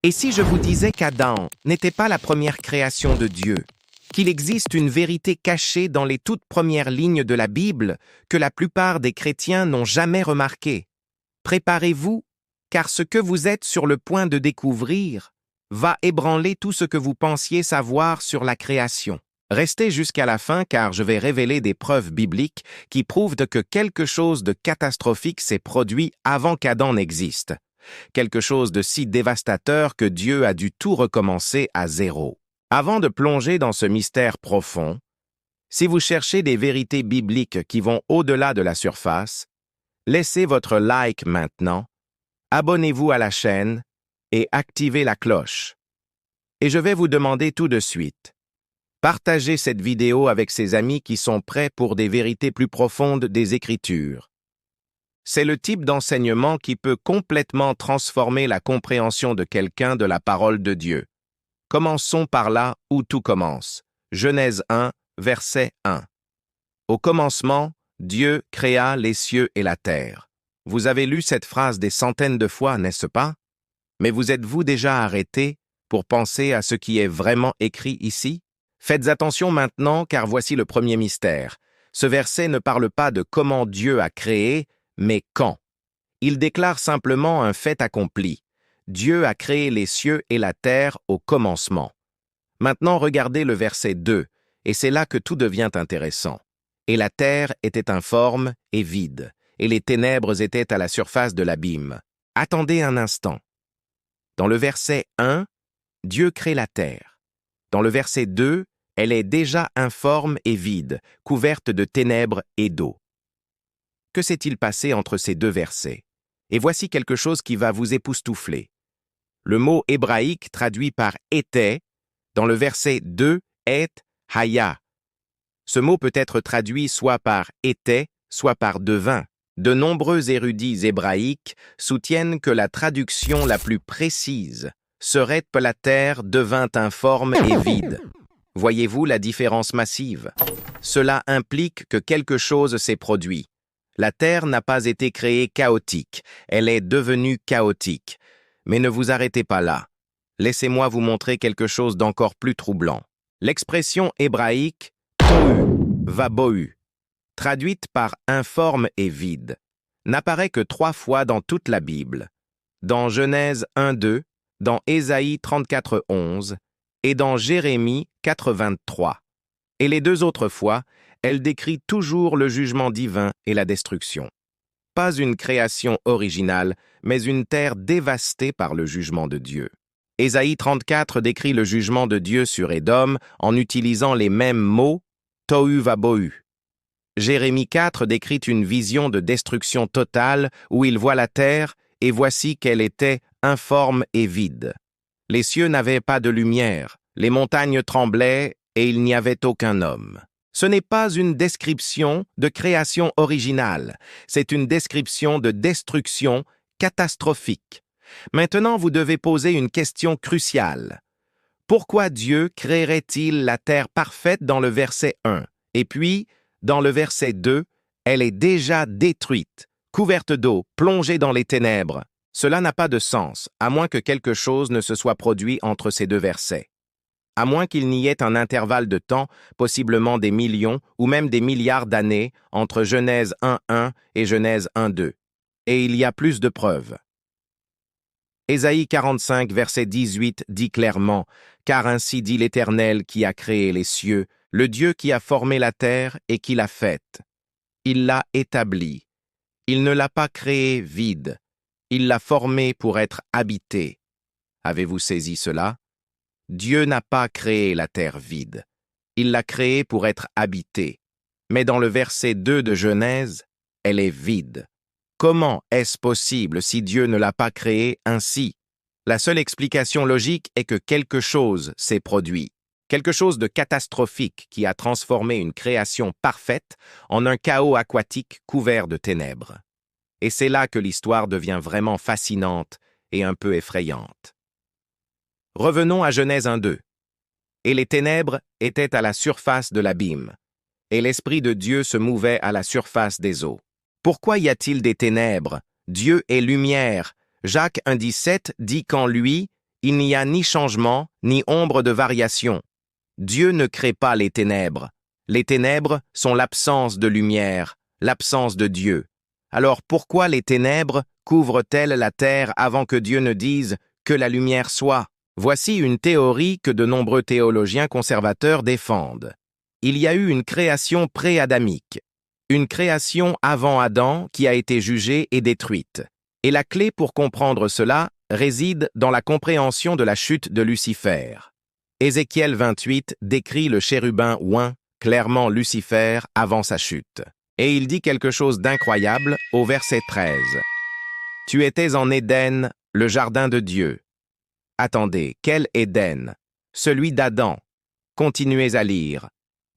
Et si je vous disais qu'Adam n'était pas la première création de Dieu, qu'il existe une vérité cachée dans les toutes premières lignes de la Bible que la plupart des chrétiens n'ont jamais remarquée? Préparez-vous, car ce que vous êtes sur le point de découvrir va ébranler tout ce que vous pensiez savoir sur la création. Restez jusqu'à la fin car je vais révéler des preuves bibliques qui prouvent que quelque chose de catastrophique s'est produit avant qu'Adam n'existe. Quelque chose de si dévastateur que Dieu a dû tout recommencer à zéro. Avant de plonger dans ce mystère profond, si vous cherchez des vérités bibliques qui vont au-delà de la surface, laissez votre like maintenant, abonnez-vous à la chaîne et activez la cloche. Et je vais vous demander tout de suite, partagez cette vidéo avec ses amis qui sont prêts pour des vérités plus profondes des Écritures. C'est le type d'enseignement qui peut complètement transformer la compréhension de quelqu'un de la parole de Dieu. Commençons par là où tout commence. Genèse 1, verset 1. Au commencement, Dieu créa les cieux et la terre. Vous avez lu cette phrase des centaines de fois, n'est-ce pas? Mais vous êtes-vous déjà arrêté pour penser à ce qui est vraiment écrit ici? Faites attention maintenant, car voici le premier mystère. Ce verset ne parle pas de comment Dieu a créé, mais quand. Il déclare simplement un fait accompli. Dieu a créé les cieux et la terre au commencement. Maintenant, regardez le verset 2, et c'est là que tout devient intéressant. Et la terre était informe et vide, et les ténèbres étaient à la surface de l'abîme. Attendez un instant. Dans le verset 1, Dieu crée la terre. Dans le verset 2, elle est déjà informe et vide, couverte de ténèbres et d'eau. Que s'est-il passé entre ces deux versets? Et voici quelque chose qui va vous époustoufler. Le mot hébraïque traduit par « était » dans le verset 2 est « haya ». Ce mot peut être traduit soit par « était », soit par « devint ». De nombreux érudits hébraïques soutiennent que la traduction la plus précise serait « la terre devint informe et vide ». Voyez-vous la différence massive? Cela implique que quelque chose s'est produit. La terre n'a pas été créée chaotique, elle est devenue chaotique. Mais ne vous arrêtez pas là. Laissez-moi vous montrer quelque chose d'encore plus troublant. L'expression hébraïque « tohu vabohu », traduite par « informe et vide », n'apparaît que 3 fois dans toute la Bible. Dans Genèse 1-2, dans Ésaïe 34-11 et dans Jérémie 4-23. Et les 2 autres fois, elle décrit toujours le jugement divin et la destruction. Pas une création originale, mais une terre dévastée par le jugement de Dieu. Ésaïe 34 décrit le jugement de Dieu sur Édom en utilisant les mêmes mots « tohu vabohu ». Jérémie 4 décrit une vision de destruction totale où il voit la terre et voici qu'elle était informe et vide. Les cieux n'avaient pas de lumière, les montagnes tremblaient et il n'y avait aucun homme. Ce n'est pas une description de création originale, c'est une description de destruction catastrophique. Maintenant, vous devez poser une question cruciale. Pourquoi Dieu créerait-il la terre parfaite dans le verset 1? Et puis, dans le verset 2, elle est déjà détruite, couverte d'eau, plongée dans les ténèbres. Cela n'a pas de sens, à moins que quelque chose ne se soit produit entre ces 2 versets. À moins qu'il n'y ait un intervalle de temps, possiblement des millions ou même des milliards d'années, entre Genèse 1.1 et Genèse 1.2. Et il y a plus de preuves. Ésaïe 45, verset 18 dit clairement « Car ainsi dit l'Éternel qui a créé les cieux, le Dieu qui a formé la terre et qui l'a faite. Il l'a établie. Il ne l'a pas créée vide. Il l'a formée pour être habitée. » Avez-vous saisi cela? Dieu n'a pas créé la terre vide. Il l'a créée pour être habitée. Mais dans le verset 2 de Genèse, elle est vide. Comment est-ce possible si Dieu ne l'a pas créée ainsi? La seule explication logique est que quelque chose s'est produit. Quelque chose de catastrophique qui a transformé une création parfaite en un chaos aquatique couvert de ténèbres. Et c'est là que l'histoire devient vraiment fascinante et un peu effrayante. Revenons à Genèse 1.2. Et les ténèbres étaient à la surface de l'abîme, et l'Esprit de Dieu se mouvait à la surface des eaux. Pourquoi y a-t-il des ténèbres? Dieu est lumière. Jacques 1.17 dit qu'en lui, il n'y a ni changement, ni ombre de variation. Dieu ne crée pas les ténèbres. Les ténèbres sont l'absence de lumière, l'absence de Dieu. Alors pourquoi les ténèbres couvrent-elles la terre avant que Dieu ne dise « que la lumière soit ». Voici une théorie que de nombreux théologiens conservateurs défendent. Il y a eu une création pré-adamique, une création avant Adam qui a été jugée et détruite. Et la clé pour comprendre cela réside dans la compréhension de la chute de Lucifer. Ézéchiel 28 décrit le chérubin oint, clairement Lucifer, avant sa chute. Et il dit quelque chose d'incroyable au verset 13. « Tu étais en Éden, le jardin de Dieu. » Attendez, quel Éden? Celui d'Adam. Continuez à lire.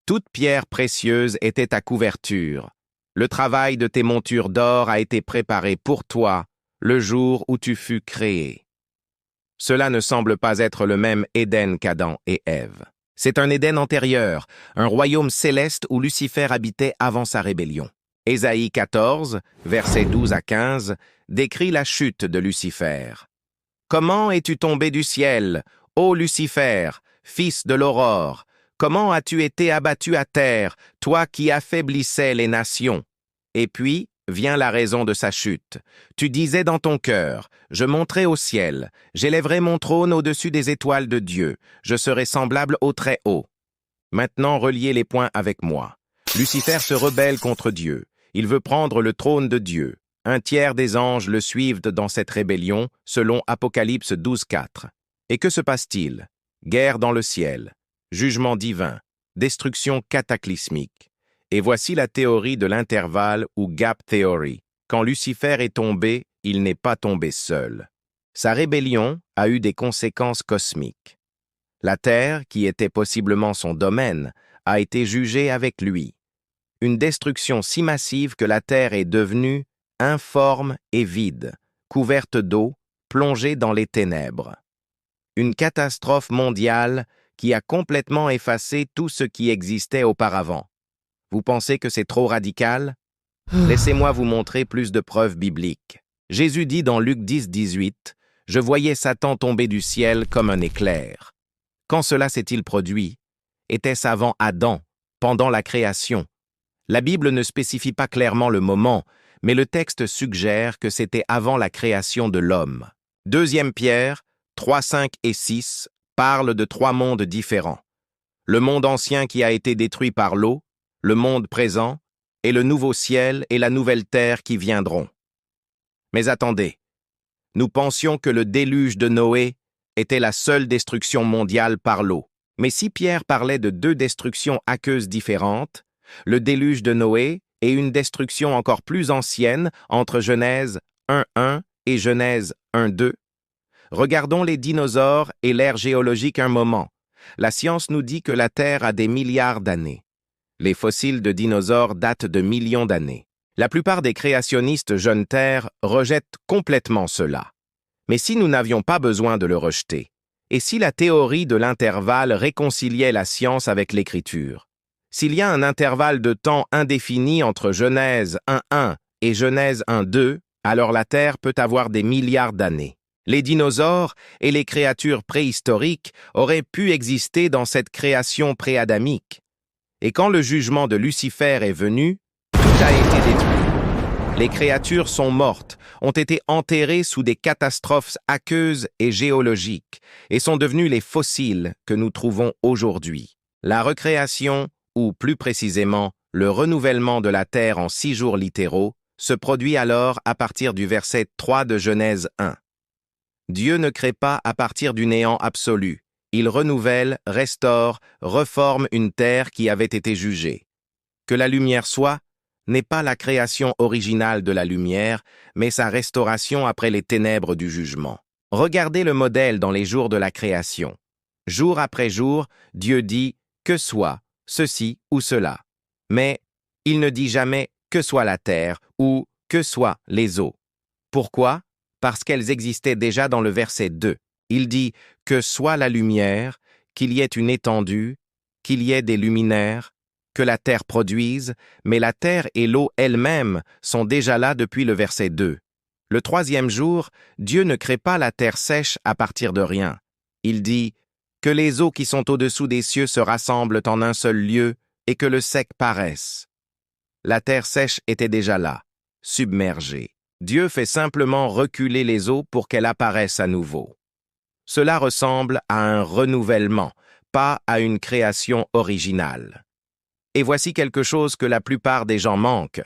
Toute pierre précieuse était ta couverture. Le travail de tes montures d'or a été préparé pour toi le jour où tu fus créé. Cela ne semble pas être le même Éden qu'Adam et Ève. C'est un Éden antérieur, un royaume céleste où Lucifer habitait avant sa rébellion. Ésaïe 14, versets 12 à 15, décrit la chute de Lucifer. « Comment es-tu tombé du ciel, ô Lucifer, fils de l'aurore? Comment as-tu été abattu à terre, toi qui affaiblissais les nations? » Et puis vient la raison de sa chute. Tu disais dans ton cœur, « Je monterai au ciel, j'élèverai mon trône au-dessus des étoiles de Dieu, je serai semblable au Très-Haut. » Maintenant, reliez les points avec moi. Lucifer se rebelle contre Dieu. Il veut prendre le trône de Dieu. Un tiers des anges le suivent dans cette rébellion, selon Apocalypse 12:4. Et que se passe-t-il? Guerre dans le ciel, jugement divin, destruction cataclysmique. Et voici la théorie de l'intervalle ou gap theory. Quand Lucifer est tombé, il n'est pas tombé seul. Sa rébellion a eu des conséquences cosmiques. La terre, qui était possiblement son domaine, a été jugée avec lui. Une destruction si massive que la terre est devenue informe et vide, couverte d'eau, plongée dans les ténèbres. Une catastrophe mondiale qui a complètement effacé tout ce qui existait auparavant. Vous pensez que c'est trop radical? Laissez-moi vous montrer plus de preuves bibliques. Jésus dit dans Luc 10:18, « Je voyais Satan tomber du ciel comme un éclair. » Quand cela s'est-il produit? Était-ce avant Adam, pendant la création? La Bible ne spécifie pas clairement le moment, mais le texte suggère que c'était avant la création de l'homme. 2 Pierre 3, 5 et 6 parlent de 3 mondes différents. Le monde ancien qui a été détruit par l'eau, le monde présent, et le nouveau ciel et la nouvelle terre qui viendront. Mais attendez, nous pensions que le déluge de Noé était la seule destruction mondiale par l'eau. Mais si Pierre parlait de 2 destructions aqueuses différentes, le déluge de Noé et une destruction encore plus ancienne entre Genèse 1:1 et Genèse 1:2. Regardons les dinosaures et l'ère géologique un moment. La science nous dit que la Terre a des milliards d'années. Les fossiles de dinosaures datent de millions d'années. La plupart des créationnistes jeunes Terre rejettent complètement cela. Mais si nous n'avions pas besoin de le rejeter, et si la théorie de l'intervalle réconciliait la science avec l'écriture, s'il y a un intervalle de temps indéfini entre Genèse 1:1 et Genèse 1:2, alors la Terre peut avoir des milliards d'années. Les dinosaures et les créatures préhistoriques auraient pu exister dans cette création pré-adamique. Et quand le jugement de Lucifer est venu, tout a été détruit. Les créatures sont mortes, ont été enterrées sous des catastrophes aqueuses et géologiques, et sont devenues les fossiles que nous trouvons aujourd'hui. La recréation, ou plus précisément, le renouvellement de la Terre en 6 jours littéraux, se produit alors à partir du verset 3 de Genèse 1. Dieu ne crée pas à partir du néant absolu. Il renouvelle, restaure, reforme une terre qui avait été jugée. Que la lumière soit n'est pas la création originale de la lumière, mais sa restauration après les ténèbres du jugement. Regardez le modèle dans les jours de la création. Jour après jour, Dieu dit « que soit ceci ou cela ». Mais il ne dit jamais « que soit la terre » ou « que soient les eaux ». Pourquoi? Parce qu'elles existaient déjà dans le verset 2. Il dit « que soit la lumière, qu'il y ait une étendue, qu'il y ait des luminaires, que la terre produise, mais la terre et l'eau elles-mêmes sont déjà là depuis le verset 2. Le troisième jour, Dieu ne crée pas la terre sèche à partir de rien. Il dit « Que les eaux qui sont au-dessous des cieux se rassemblent en un seul lieu et que le sec paraisse. » La terre sèche était déjà là, submergée. Dieu fait simplement reculer les eaux pour qu'elles apparaissent à nouveau. Cela ressemble à un renouvellement, pas à une création originale. Et voici quelque chose que la plupart des gens manquent.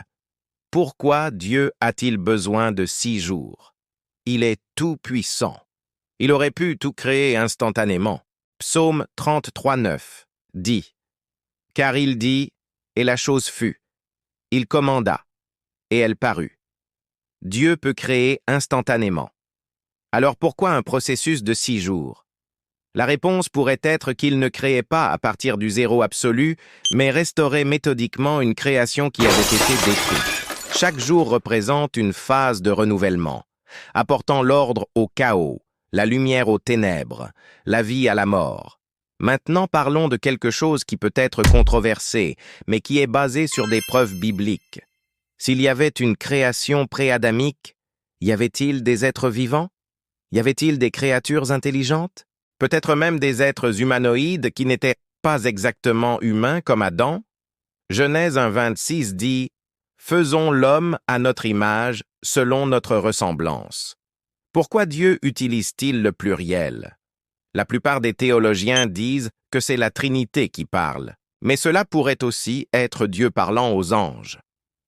Pourquoi Dieu a-t-il besoin de 6 jours? Il est tout-puissant. Il aurait pu tout créer instantanément. Psaume 33:9 dit « Car il dit, et la chose fut. Il commanda, et elle parut. » Dieu peut créer instantanément. Alors pourquoi un processus de 6 jours? La réponse pourrait être qu'il ne créait pas à partir du zéro absolu, mais restaurait méthodiquement une création qui avait été détruite. Chaque jour représente une phase de renouvellement, apportant l'ordre au chaos, la lumière aux ténèbres, la vie à la mort. Maintenant parlons de quelque chose qui peut être controversé, mais qui est basé sur des preuves bibliques. S'il y avait une création pré-adamique, y avait-il des êtres vivants? Y avait-il des créatures intelligentes? Peut-être même des êtres humanoïdes qui n'étaient pas exactement humains comme Adam? Genèse 1:26 dit « Faisons l'homme à notre image, selon notre ressemblance ». Pourquoi Dieu utilise-t-il le pluriel? La plupart des théologiens disent que c'est la Trinité qui parle, mais cela pourrait aussi être Dieu parlant aux anges.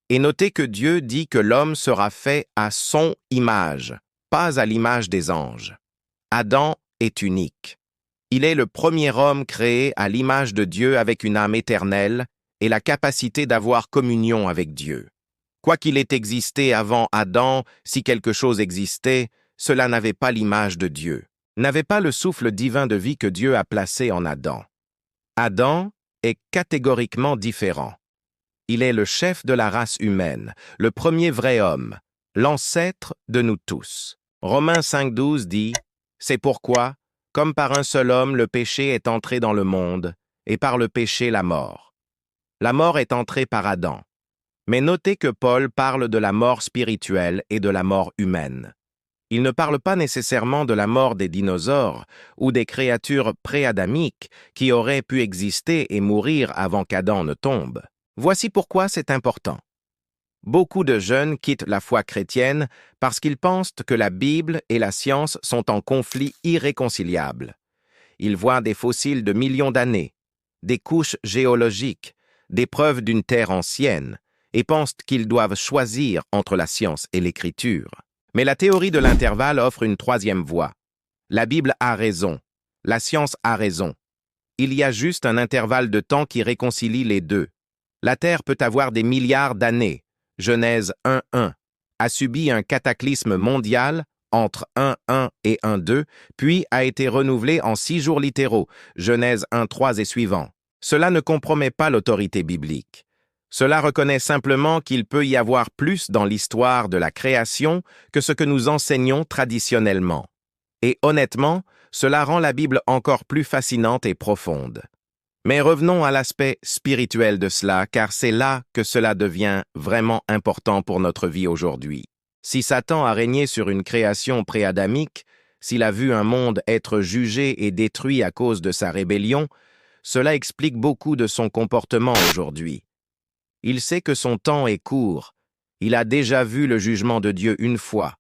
Et notez que Dieu dit que l'homme sera fait à son image, pas à l'image des anges. Adam est unique. Il est le premier homme créé à l'image de Dieu avec une âme éternelle et la capacité d'avoir communion avec Dieu. Quoi qu'il ait existé avant Adam, si quelque chose existait, cela n'avait pas l'image de Dieu, n'avait pas le souffle divin de vie que Dieu a placé en Adam. Adam est catégoriquement différent. Il est le chef de la race humaine, le premier vrai homme, l'ancêtre de nous tous. Romains 5:12 dit « C'est pourquoi, comme par un seul homme le péché est entré dans le monde, et par le péché la mort. La mort est entrée par Adam. » Mais notez que Paul parle de la mort spirituelle et de la mort humaine. Il ne parle pas nécessairement de la mort des dinosaures ou des créatures pré-adamiques qui auraient pu exister et mourir avant qu'Adam ne tombe. Voici pourquoi c'est important. Beaucoup de jeunes quittent la foi chrétienne parce qu'ils pensent que la Bible et la science sont en conflit irréconciliable. Ils voient des fossiles de millions d'années, des couches géologiques, des preuves d'une terre ancienne, et pensent qu'ils doivent choisir entre la science et l'écriture. Mais la théorie de l'intervalle offre une troisième voie. La Bible a raison, la science a raison. Il y a juste un intervalle de temps qui réconcilie les deux. La Terre peut avoir des milliards d'années. Genèse 1:1 a subi un cataclysme mondial entre 1:1 et 1:2, puis a été renouvelée en 6 jours littéraux, Genèse 1:3 et suivants. Cela ne compromet pas l'autorité biblique. Cela reconnaît simplement qu'il peut y avoir plus dans l'histoire de la création que ce que nous enseignons traditionnellement. Et honnêtement, cela rend la Bible encore plus fascinante et profonde. Mais revenons à l'aspect spirituel de cela, car c'est là que cela devient vraiment important pour notre vie aujourd'hui. Si Satan a régné sur une création pré-adamique, s'il a vu un monde être jugé et détruit à cause de sa rébellion, cela explique beaucoup de son comportement aujourd'hui. Il sait que son temps est court. Il a déjà vu le jugement de Dieu une fois.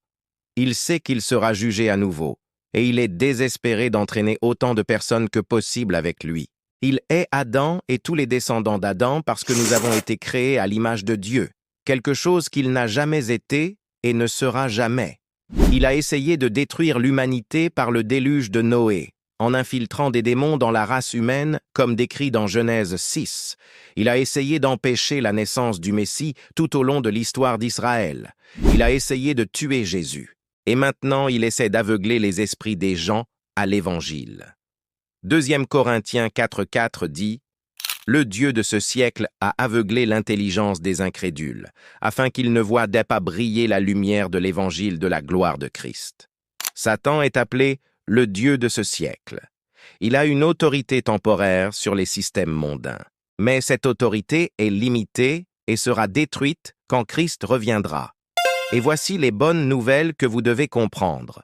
Il sait qu'il sera jugé à nouveau, et il est désespéré d'entraîner autant de personnes que possible avec lui. Il est Adam et tous les descendants d'Adam parce que nous avons été créés à l'image de Dieu, quelque chose qu'il n'a jamais été et ne sera jamais. Il a essayé de détruire l'humanité par le déluge de Noé, en infiltrant des démons dans la race humaine, comme décrit dans Genèse 6. Il a essayé d'empêcher la naissance du Messie tout au long de l'histoire d'Israël. Il a essayé de tuer Jésus. Et maintenant, il essaie d'aveugler les esprits des gens à l'Évangile. 2 Corinthiens 4:4 dit « Le Dieu de ce siècle a aveuglé l'intelligence des incrédules, afin qu'ils ne voient pas briller la lumière de l'Évangile de la gloire de Christ. » Satan est appelé le Dieu de ce siècle. Il a une autorité temporaire sur les systèmes mondains. Mais cette autorité est limitée et sera détruite quand Christ reviendra. Et voici les bonnes nouvelles que vous devez comprendre.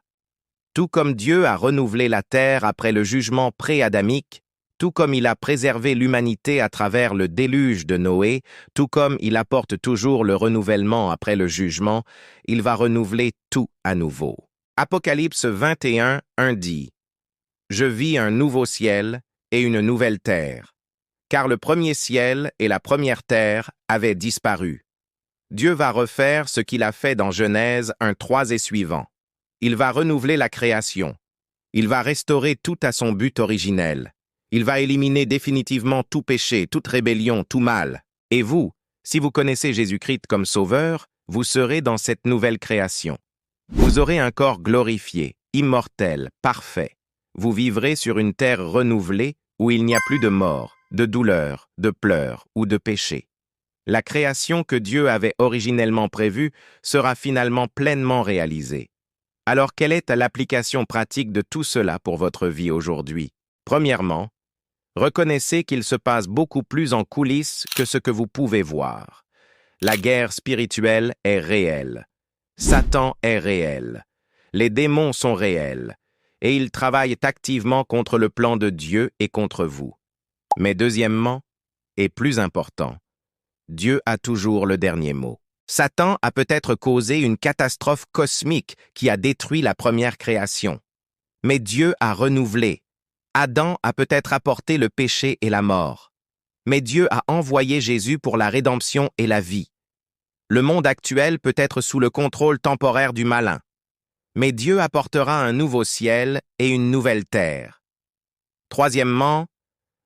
Tout comme Dieu a renouvelé la terre après le jugement pré-adamique, tout comme il a préservé l'humanité à travers le déluge de Noé, tout comme il apporte toujours le renouvellement après le jugement, il va renouveler tout à nouveau. Apocalypse 21, 1 dit « Je vis un nouveau ciel et une nouvelle terre, car le premier ciel et la première terre avaient disparu. Dieu va refaire ce qu'il a fait dans Genèse 1:3 et suivant. Il va renouveler la création. Il va restaurer tout à son but originel. Il va éliminer définitivement tout péché, toute rébellion, tout mal. Et vous, si vous connaissez Jésus-Christ comme Sauveur, vous serez dans cette nouvelle création. Vous aurez un corps glorifié, immortel, parfait. Vous vivrez sur une terre renouvelée où il n'y a plus de mort, de douleur, de pleurs ou de péché. La création que Dieu avait originellement prévue sera finalement pleinement réalisée. Alors, quelle est l'application pratique de tout cela pour votre vie aujourd'hui? Premièrement, reconnaissez qu'il se passe beaucoup plus en coulisses que ce que vous pouvez voir. La guerre spirituelle est réelle. Satan est réel. Les démons sont réels. Et ils travaillent activement contre le plan de Dieu et contre vous. Mais deuxièmement, et plus important, Dieu a toujours le dernier mot. Satan a peut-être causé une catastrophe cosmique qui a détruit la première création. Mais Dieu a renouvelé. Adam a peut-être apporté le péché et la mort. Mais Dieu a envoyé Jésus pour la rédemption et la vie. Le monde actuel peut être sous le contrôle temporaire du malin. Mais Dieu apportera un nouveau ciel et une nouvelle terre. Troisièmement,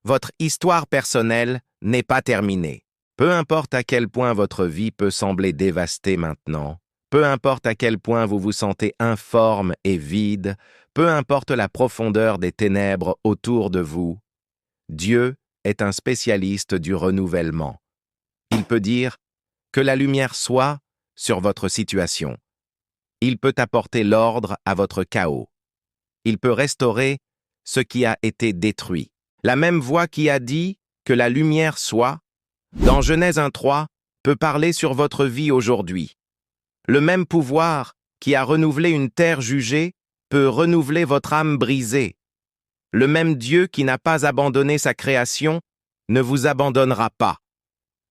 votre histoire personnelle n'est pas terminée. Peu importe à quel point votre vie peut sembler dévastée maintenant, peu importe à quel point vous vous sentez informe et vide, peu importe la profondeur des ténèbres autour de vous, Dieu est un spécialiste du renouvellement. Il peut dire que la lumière soit sur votre situation. Il peut apporter l'ordre à votre chaos. Il peut restaurer ce qui a été détruit. La même voix qui a dit que la lumière soit, dans Genèse 1:3, peut parler sur votre vie aujourd'hui. Le même pouvoir qui a renouvelé une terre jugée peut renouveler votre âme brisée. Le même Dieu qui n'a pas abandonné sa création ne vous abandonnera pas.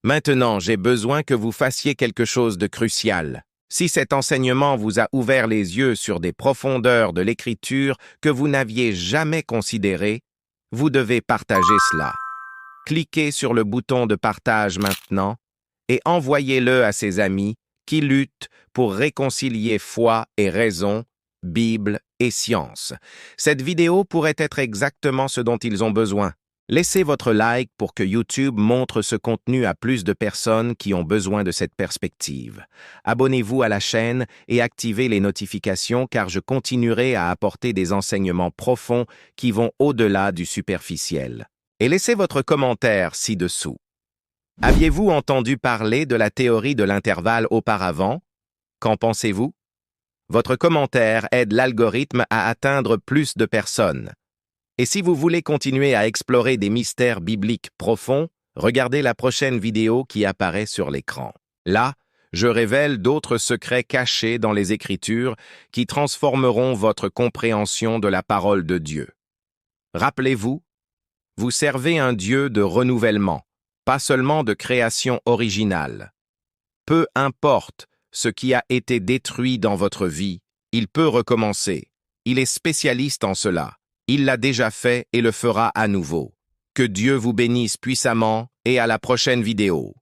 Maintenant, j'ai besoin que vous fassiez quelque chose de crucial. Si cet enseignement vous a ouvert les yeux sur des profondeurs de l'Écriture que vous n'aviez jamais considérées, vous devez partager cela. Cliquez sur le bouton de partage maintenant et envoyez-le à ses amis qui luttent pour réconcilier foi et raison, Bible et science. Cette vidéo pourrait être exactement ce dont ils ont besoin. Laissez votre like pour que YouTube montre ce contenu à plus de personnes qui ont besoin de cette perspective. Abonnez-vous à la chaîne et activez les notifications car je continuerai à apporter des enseignements profonds qui vont au-delà du superficiel. Et laissez votre commentaire ci-dessous. Aviez-vous entendu parler de la théorie de l'intervalle auparavant? Qu'en pensez-vous? Votre commentaire aide l'algorithme à atteindre plus de personnes. Et si vous voulez continuer à explorer des mystères bibliques profonds, regardez la prochaine vidéo qui apparaît sur l'écran. Là, je révèle d'autres secrets cachés dans les Écritures qui transformeront votre compréhension de la parole de Dieu. Rappelez-vous, vous servez un Dieu de renouvellement, pas seulement de création originale. Peu importe ce qui a été détruit dans votre vie, il peut recommencer. Il est spécialiste en cela. Il l'a déjà fait et le fera à nouveau. Que Dieu vous bénisse puissamment et à la prochaine vidéo.